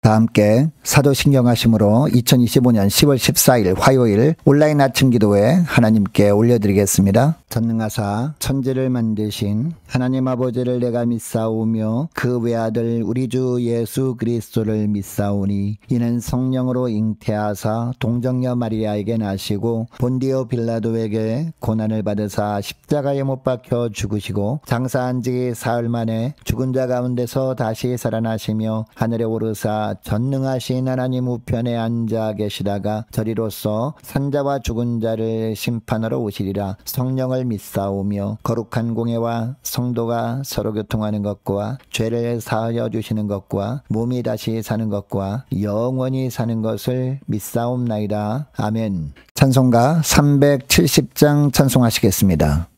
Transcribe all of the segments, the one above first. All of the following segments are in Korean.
다 함께 사도신경하심으로 2025년 10월 14일 화요일 온라인 아침 기도회 하나님께 올려드리겠습니다. 전능하사 천지를 만드신 하나님 아버지를 내가 믿사오며 그 외아들 우리 주 예수 그리스도를 믿사오니 이는 성령으로 잉태하사 동정녀 마리아에게 나시고 본디오 빌라도에게 고난을 받으사 십자가에 못 박혀 죽으시고 장사한 지 사흘 만에 죽은 자 가운데서 다시 살아나시며 하늘에 오르사 전능하신 하나님 우편에 앉아 계시다가 저리로서 산자와 죽은 자를 심판하러 오시리라. 성령을 믿사오며 거룩한 공예와 성도가 서로 교통하는 것과 죄를 사하여 주시는 것과 몸이 다시 사는 것과 영원히 사는 것을 믿사옵나이다. 아멘. 찬송가 370장 찬송하시겠습니다.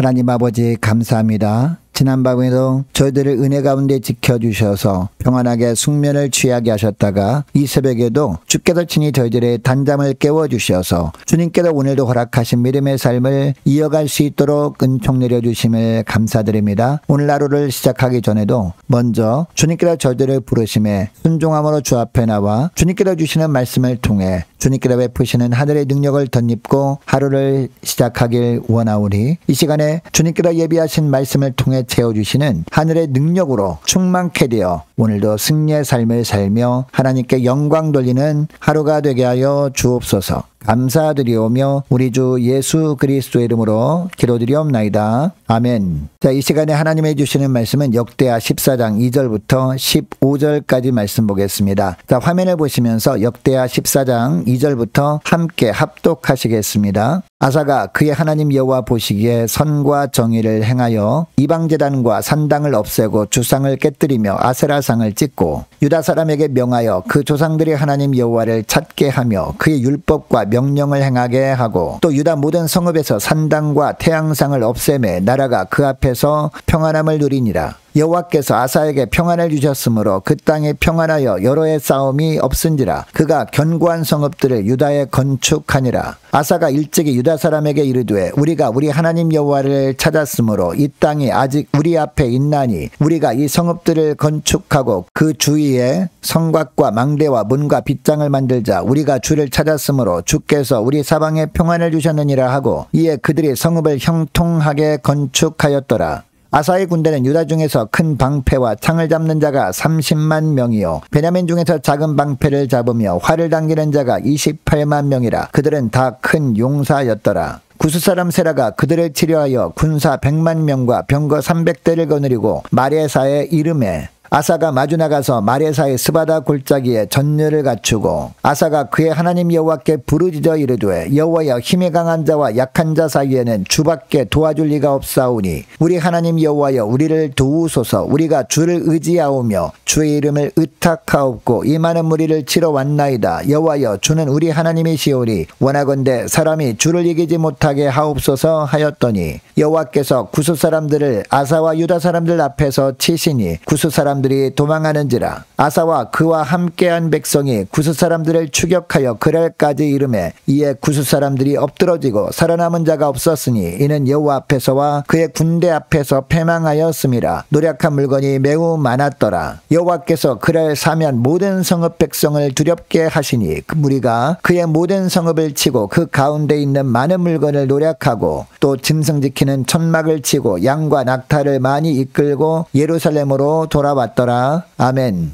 하나님 아버지 감사합니다. 지난밤에도 저희들을 은혜 가운데 지켜주셔서 평안하게 숙면을 취하게 하셨다가 이 새벽에도 주께서 친히 저희들의 단잠을 깨워주셔서 주님께서 오늘도 허락하신 믿음의 삶을 이어갈 수 있도록 은총 내려주심을 감사드립니다. 오늘 하루를 시작하기 전에도 먼저 주님께서 저희들을 부르심에 순종함으로 주 앞에 나와 주님께서 주시는 말씀을 통해 주님께서 베푸시는 하늘의 능력을 덧입고 하루를 시작하길 원하오니 이 시간에 주님께서 예비하신 말씀을 통해 채워주시는 하늘의 능력으로 충만케 되어 오늘도 승리의 삶을 살며 하나님께 영광 돌리는 하루가 되게 하여 주옵소서. 감사드리오며 우리 주 예수 그리스도의 이름으로 기도드리옵나이다. 아멘. 자, 이 시간에 하나님이 주시는 말씀은 역대하 14장 2절부터 15절까지 말씀 보겠습니다. 자, 화면을 보시면서 역대하 14장 2절부터 함께 합독하시겠습니다. 아사가 그의 하나님 여호와 보시기에 선과 정의를 행하여 이방제단과 산당을 없애고 주상을 깨뜨리며 아세라상을 찍고 유다 사람에게 명하여 그 조상들이 하나님 여호와를 찾게 하며 그의 율법과 명령을 행하게 하고 또 유다 모든 성읍에서 산당과 태양상을 없애매 나라가 그 앞에서 평안함을 누리니라. 여호와께서 아사에게 평안을 주셨으므로 그 땅에 평안하여 여러 해 싸움이 없은지라. 그가 견고한 성읍들을 유다에 건축하니라. 아사가 일찍이 유다 사람에게 이르되 우리가 우리 하나님 여호와를 찾았으므로 이 땅이 아직 우리 앞에 있나니 우리가 이 성읍들을 건축하고 그 주위에 성곽과 망대와 문과 빗장을 만들자. 우리가 주를 찾았으므로 주께서 우리 사방에 평안을 주셨느니라 하고 이에 그들이 성읍을 형통하게 건축하였더라. 아사의 군대는 유다 중에서 큰 방패와 창을 잡는 자가 30만 명이요 베냐민 중에서 작은 방패를 잡으며 활을 당기는 자가 28만 명이라. 그들은 다 큰 용사였더라. 구스 사람 세라가 그들을 치료하여 군사 100만 명과 병거 300대를 거느리고 마레사에 이름에 아사가 마주 나가서 마레사의 스바다 골짜기에 전열을 갖추고 아사가 그의 하나님 여호와께 부르짖어 이르되 여호와여 힘이 강한 자와 약한 자 사이에는 주밖에 도와줄 리가 없사오니 우리 하나님 여호와여 우리를 도우소서. 우리가 주를 의지하오며 주의 이름을 의탁하옵고 이 많은 무리를 치러 왔나이다. 여호와여 주는 우리 하나님이시오니 원하건대 사람이 주를 이기지 못하게 하옵소서 하였더니 여호와께서 구스 사람들을 아사와 유다 사람들 앞에서 치시니 구스 사람들이 도망하는지라. 아사와 그와 함께한 백성이 구스 사람들을 추격하여 그랄까지 이르매 이에 구스 사람들이 엎드러지고 살아남은 자가 없었으니 이는 여호와 앞에서와 그의 군대 앞에서 패망하였음이라. 노력한 물건이 매우 많았더라. 여호와께서 그랄 사면 모든 성읍 백성을 두렵게 하시니 그 무리가 그의 모든 성읍을 치고 그 가운데 있는 많은 물건을 노력하고 또 짐승 지키는 천막을 치고 양과 낙타를 많이 이끌고 예루살렘으로 돌아왔더라. 아멘.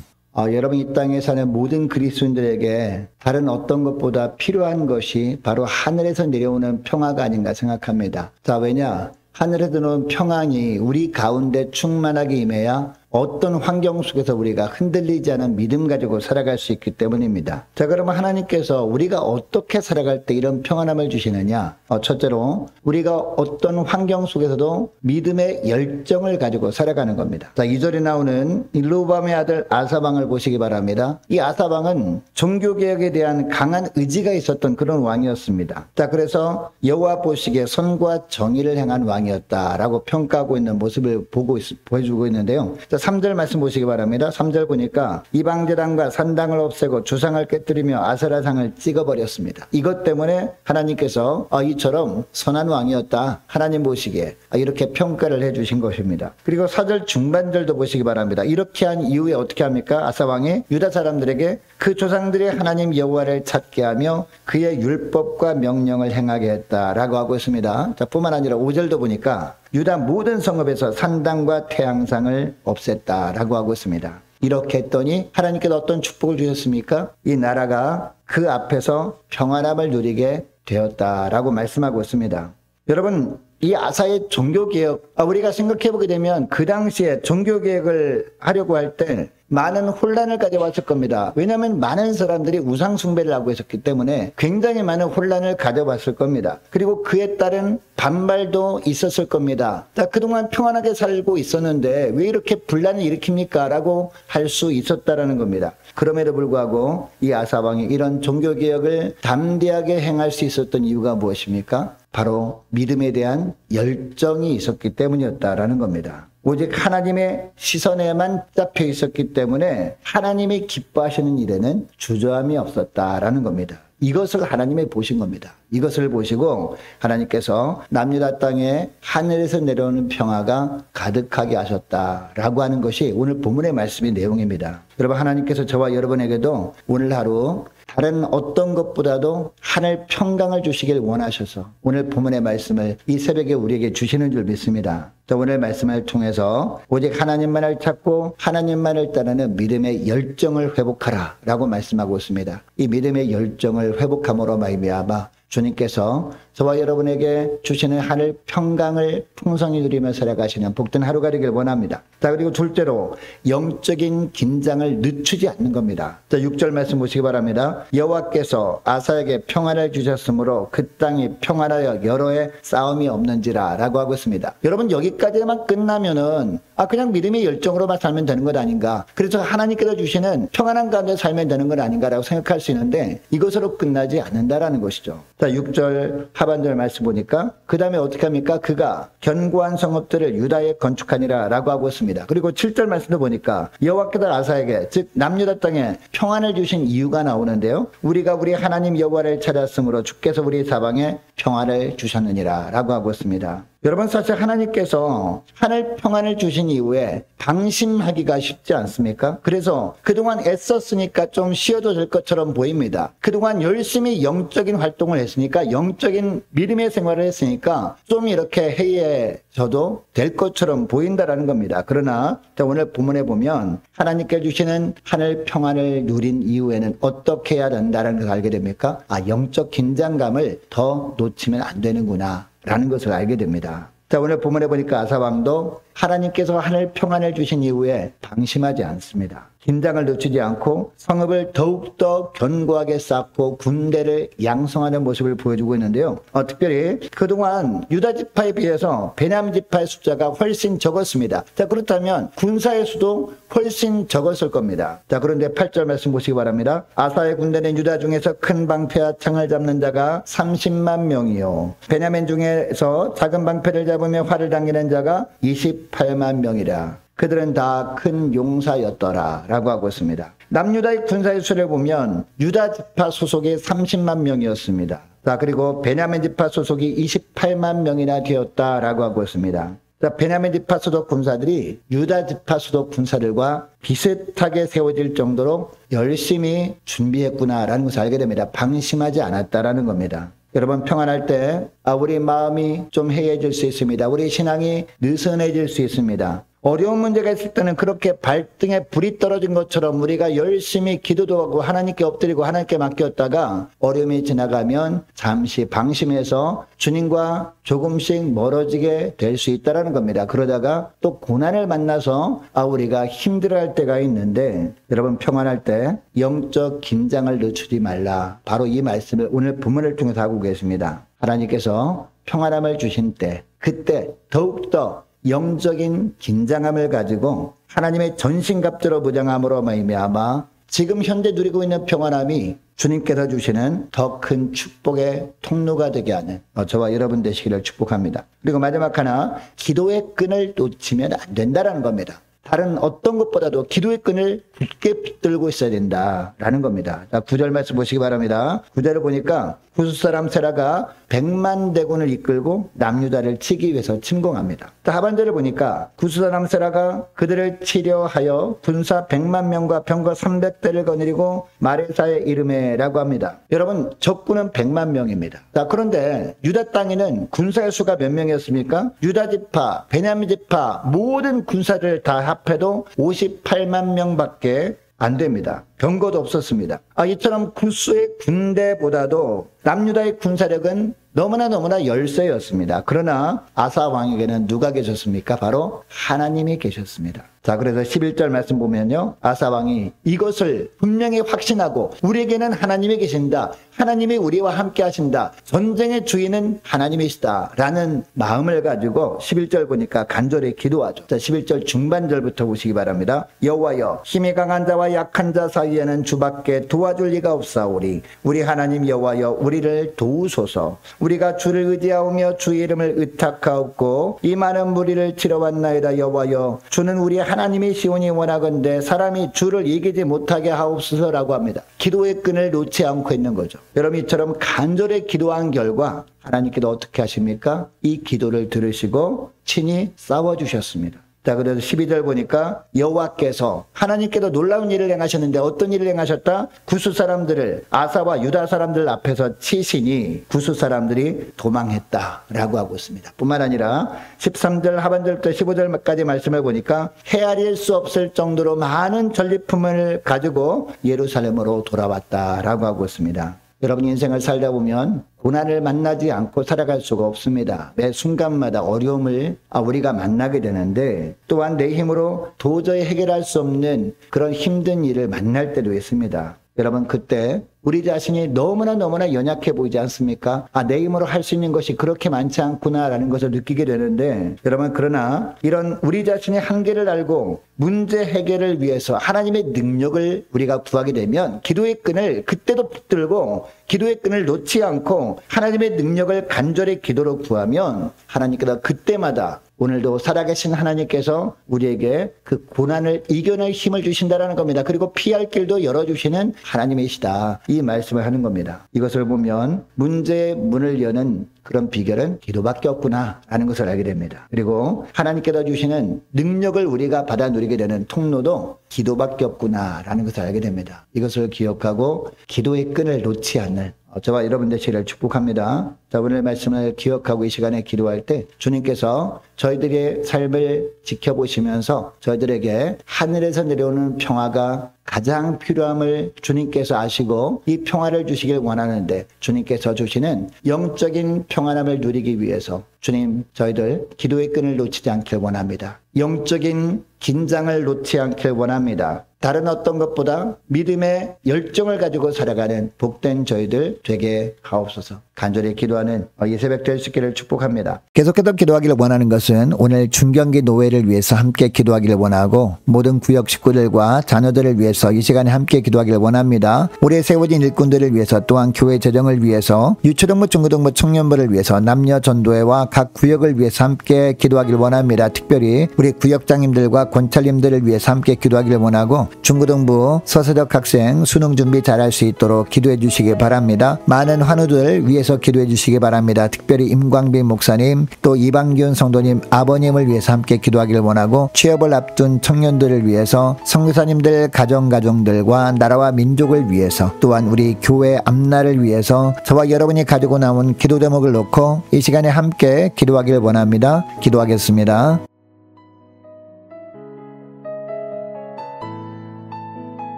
여러분, 이 땅에 사는 모든 그리스도인들에게 다른 어떤 것보다 필요한 것이 바로 하늘에서 내려오는 평화가 아닌가 생각합니다. 자, 왜냐? 하늘에서 들어오는 평안이 우리 가운데 충만하게 임해야 어떤 환경 속에서 우리가 흔들리지 않은 믿음 가지고 살아갈 수 있기 때문입니다. 자, 그러면 하나님께서 우리가 어떻게 살아갈 때 이런 평안함을 주시느냐? 첫째로 우리가 어떤 환경 속에서도 믿음의 열정을 가지고 살아가는 겁니다. 자, 2절에 나오는 일로밤의 아들 아사방을 보시기 바랍니다. 이 아사방은 종교개혁에 대한 강한 의지가 있었던 그런 왕이었습니다. 자, 그래서 여호와 보시기에 선과 정의를 행한 왕이었다라고 평가하고 있는 모습을 보여주고 있는데요. 자, 3절 말씀 보시기 바랍니다. 3절 보니까 이방제단과 산당을 없애고 주상을 깨뜨리며 아세라상을 찍어버렸습니다. 이것 때문에 하나님께서 이처럼 선한 왕이었다, 하나님 보시기에 이렇게 평가를 해주신 것입니다. 그리고 4절 중반절도 보시기 바랍니다. 이렇게 한 이후에 어떻게 합니까? 아사왕이 유다 사람들에게 그 조상들의 하나님 여호와를 찾게 하며 그의 율법과 명령을 행하게 했다라고 하고 있습니다. 자, 뿐만 아니라 5절도 보니까 유다 모든 성읍에서 산당과 태양상을 없앴다라고 하고 있습니다. 이렇게 했더니 하나님께서 어떤 축복을 주셨습니까? 이 나라가 그 앞에서 평안함을 누리게 되었다라고 말씀하고 있습니다. 여러분, 이 아사의 종교개혁, 우리가 생각해보게 되면 그 당시에 종교개혁을 하려고 할 때 많은 혼란을 가져왔을 겁니다. 왜냐하면 많은 사람들이 우상 숭배를 하고 있었기 때문에 굉장히 많은 혼란을 가져왔을 겁니다. 그리고 그에 따른 반발도 있었을 겁니다. 자, 그동안 평안하게 살고 있었는데 왜 이렇게 분란을 일으킵니까? 라고 할 수 있었다라는 겁니다. 그럼에도 불구하고 이 아사왕이 이런 종교개혁을 담대하게 행할 수 있었던 이유가 무엇입니까? 바로 믿음에 대한 열정이 있었기 때문이었다라는 겁니다. 오직 하나님의 시선에만 잡혀 있었기 때문에 하나님이 기뻐하시는 일에는 주저함이 없었다라는 겁니다. 이것을 하나님이 보신 겁니다. 이것을 보시고 하나님께서 남유다 땅에 하늘에서 내려오는 평화가 가득하게 하셨다라고 하는 것이 오늘 본문의 말씀의 내용입니다. 여러분, 하나님께서 저와 여러분에게도 오늘 하루 다른 어떤 것보다도 하늘 평강을 주시길 원하셔서 오늘 본문의 말씀을 이 새벽에 우리에게 주시는 줄 믿습니다. 자, 오늘 말씀을 통해서 오직 하나님만을 찾고 하나님만을 따르는 믿음의 열정을 회복하라 라고 말씀하고 있습니다. 이 믿음의 열정을 회복함으로 말미암아 주님께서 저와 여러분에게 주시는 하늘 평강을 풍성히 누리며 살아가시는 복된 하루가 되길 원합니다. 자, 그리고 둘째로 영적인 긴장을 늦추지 않는 겁니다. 자, 6절 말씀 보시기 바랍니다. 여호와께서 아사에게 평안을 주셨으므로 그 땅이 평안하여 여러 해 싸움이 없는지라 라고 하고 있습니다. 여러분, 여기까지만 끝나면은 그냥 믿음의 열정으로만 살면 되는 것 아닌가, 그래서 하나님께서 주시는 평안한 가운데 살면 되는 것 아닌가라고 생각할 수 있는데 이것으로 끝나지 않는다라는 것이죠. 자, 6절 하반절 말씀 보니까 그 다음에 어떻게 합니까? 그가 견고한 성읍들을 유다에 건축하니라 라고 하고 있습니다. 그리고 7절 말씀도 보니까 여호와께서 아사에게, 즉 남유다 땅에 평안을 주신 이유가 나오는데요. 우리가 우리 하나님 여호와를 찾았으므로 주께서 우리 사방에 평안을 주셨느니라 라고 하고 있습니다. 여러분, 사실 하나님께서 하늘 평안을 주신 이후에 방심하기가 쉽지 않습니까? 그래서 그동안 애썼으니까 좀 쉬어도 될 것처럼 보입니다. 그동안 열심히 영적인 활동을 했으니까, 영적인 믿음의 생활을 했으니까 좀 이렇게 해이해져도 될 것처럼 보인다라는 겁니다. 그러나 오늘 본문에 보면 하나님께 주시는 하늘 평안을 누린 이후에는 어떻게 해야 된다는 것을 알게 됩니까? 영적 긴장감을 더 놓치면 안 되는구나 라는 것을 알게 됩니다. 자, 오늘 본문에 보니까 아사왕도 하나님께서 하늘 평안을 주신 이후에 방심하지 않습니다. 긴장을 늦추지 않고 성읍을 더욱더 견고하게 쌓고 군대를 양성하는 모습을 보여주고 있는데요. 특별히 그동안 유다 지파에 비해서 베냐민 지파의 숫자가 훨씬 적었습니다. 자, 그렇다면 군사의 수도 훨씬 적었을 겁니다. 자, 그런데 8절 말씀 보시기 바랍니다. 아사의 군대는 유다 중에서 큰 방패와 창을 잡는 자가 30만 명이요, 베냐민 중에서 작은 방패를 잡으며 활을 당기는 자가 28만 명이라. 그들은 다 큰 용사였더라 라고 하고 있습니다. 남유다의 군사의 수를 보면 유다 지파 소속이 30만 명이었습니다. 자, 그리고 베냐민 지파 소속이 28만 명이나 되었다라고 하고 있습니다. 자, 베냐민 지파 소속 군사들이 유다 지파 소속 군사들과 비슷하게 세워질 정도로 열심히 준비했구나라는 것을 알게 됩니다. 방심하지 않았다라는 겁니다. 여러분, 평안할 때 우리 마음이 좀 해이해질 수 있습니다. 우리 신앙이 느슨해질 수 있습니다. 어려운 문제가 있을 때는 그렇게 발등에 불이 떨어진 것처럼 우리가 열심히 기도도 하고 하나님께 엎드리고 하나님께 맡겼다가 어려움이 지나가면 잠시 방심해서 주님과 조금씩 멀어지게 될 수 있다는 겁니다. 그러다가 또 고난을 만나서 우리가 힘들어할 때가 있는데, 여러분, 평안할 때 영적 긴장을 늦추지 말라, 바로 이 말씀을 오늘 본문을 통해서 하고 계십니다. 하나님께서 평안함을 주신 때, 그때 더욱더 영적인 긴장함을 가지고 하나님의 전신갑주로 무장함으로 말미암아 지금 현재 누리고 있는 평안함이 주님께서 주시는 더 큰 축복의 통로가 되게 하는 저와 여러분 되시기를 축복합니다. 그리고 마지막 하나, 기도의 끈을 놓치면 안 된다는 겁니다. 다른 어떤 것보다도 기도의 끈을 굳게 붙들고 있어야 된다라는 겁니다. 자, 9절 말씀 보시기 바랍니다. 9절을 보니까 구스 사람 세라가 100만 대군을 이끌고 남유다를 치기 위해서 침공합니다. 자, 하반절을 보니까 구스 사람 세라가 그들을 치려하여 군사 100만 명과 병거 300대를 거느리고 마레사의 이름에라고 합니다. 여러분, 적군은 100만 명입니다. 자, 그런데 유다 땅에는 군사의 수가 몇 명이었습니까? 유다 지파, 베냐민 지파 모든 군사들 다 합해도 58만 명밖에 안 됩니다. 병거도 없었습니다. 이처럼 구스의 군대보다도 남유다의 군사력은 너무나 열세였습니다. 그러나 아사 왕에게는 누가 계셨습니까? 바로 하나님이 계셨습니다. 자, 그래서 11절 말씀 보면요, 아사 왕이 이것을 분명히 확신하고 우리에게는 하나님이 계신다, 하나님이 우리와 함께 하신다, 전쟁의 주인은 하나님이시다 라는 마음을 가지고 11절 보니까 간절히 기도하죠. 자, 11절 중반절부터 보시기 바랍니다. 여호와여, 힘이 강한 자와 약한 자 사이에는 주밖에 도와줄 리가 없사오리. 우리 하나님 여호와여, 우리를 도우소서. 우리가 주를 의지하오며 주의 이름을 의탁하옵고 이 많은 무리를 치러왔나이다. 여호와여, 주는 우리 하나님이시오니 원하건대 사람이 주를 이기지 못하게 하옵소서라고 합니다. 기도의 끈을 놓지 않고 있는 거죠. 여러분, 이처럼 간절히 기도한 결과 하나님께서 어떻게 하십니까? 이 기도를 들으시고 친히 싸워주셨습니다. 자, 그래서 12절 보니까 여호와께서 하나님께도 놀라운 일을 행하셨는데 어떤 일을 행하셨다? 구스 사람들을 아사와 유다 사람들 앞에서 치시니 구스 사람들이 도망했다라고 하고 있습니다. 뿐만 아니라 13절 하반절부터 15절까지 말씀을 보니까 헤아릴 수 없을 정도로 많은 전리품을 가지고 예루살렘으로 돌아왔다라고 하고 있습니다. 여러분 인생을 살다 보면 고난을 만나지 않고 살아갈 수가 없습니다. 매 순간마다 어려움을 우리가 만나게 되는데 또한 내 힘으로 도저히 해결할 수 없는 그런 힘든 일을 만날 때도 있습니다. 여러분 그때 우리 자신이 너무나 연약해 보이지 않습니까? 내 힘으로 할 수 있는 것이 그렇게 많지 않구나라는 것을 느끼게 되는데 여러분 그러나 이런 우리 자신의 한계를 알고 문제 해결을 위해서 하나님의 능력을 우리가 구하게 되면 기도의 끈을 그때도 붙들고 기도의 끈을 놓지 않고 하나님의 능력을 간절히 기도로 구하면 하나님께서 그때마다 오늘도 살아계신 하나님께서 우리에게 그 고난을 이겨낼 힘을 주신다라는 겁니다. 그리고 피할 길도 열어주시는 하나님이시다. 이 말씀을 하는 겁니다. 이것을 보면 문제의 문을 여는 그런 비결은 기도밖에 없구나라는 것을 알게 됩니다. 그리고 하나님께서 주시는 능력을 우리가 받아 누리게 되는 통로도 기도밖에 없구나라는 것을 알게 됩니다. 이것을 기억하고 기도의 끈을 놓지 않는 저와 여러분 되시기를 축복합니다. 자, 오늘 말씀을 기억하고 이 시간에 기도할 때 주님께서 저희들의 삶을 지켜보시면서 저희들에게 하늘에서 내려오는 평화가 가장 필요함을 주님께서 아시고 이 평화를 주시길 원하는데 주님께서 주시는 영적인 평안함을 누리기 위해서 주님 저희들 기도의 끈을 놓치지 않길 원합니다. 영적인 긴장을 놓지 않길 원합니다. 다른 어떤 것보다 믿음의 열정을 가지고 살아가는 복된 저희들 되게 하옵소서. 간절히 기도하는 이 새벽 될 수 있기를 축복합니다. 계속해서 기도하기를 원하는 것은 오늘 중경기 노회를 위해서 함께 기도하기를 원하고 모든 구역 식구들과 자녀들을 위해서 이 시간에 함께 기도하기를 원합니다. 올해 세워진 일꾼들을 위해서 또한 교회 재정을 위해서 유초등부 중고등부 청년부를 위해서 남녀 전도회와 각 구역을 위해서 함께 기도하기를 원합니다. 특별히 우리 구역장님들과 권찰님들을 위해서 함께 기도하기를 원하고 중고등부 서서적 학생 수능 준비 잘할 수 있도록 기도해 주시기 바랍니다. 많은 환우들 위해서 기도해 주시기 바랍니다. 특별히 임광빈 목사님 또 이방균 성도님 아버님을 위해서 함께 기도하기를 원하고 취업을 앞둔 청년들을 위해서 선교사님들 가정들과 나라와 민족을 위해서 또한 우리 교회 앞날을 위해서 저와 여러분이 가지고 나온 기도 제목을 놓고 이 시간에 함께 기도하기를 원합니다. 기도하겠습니다.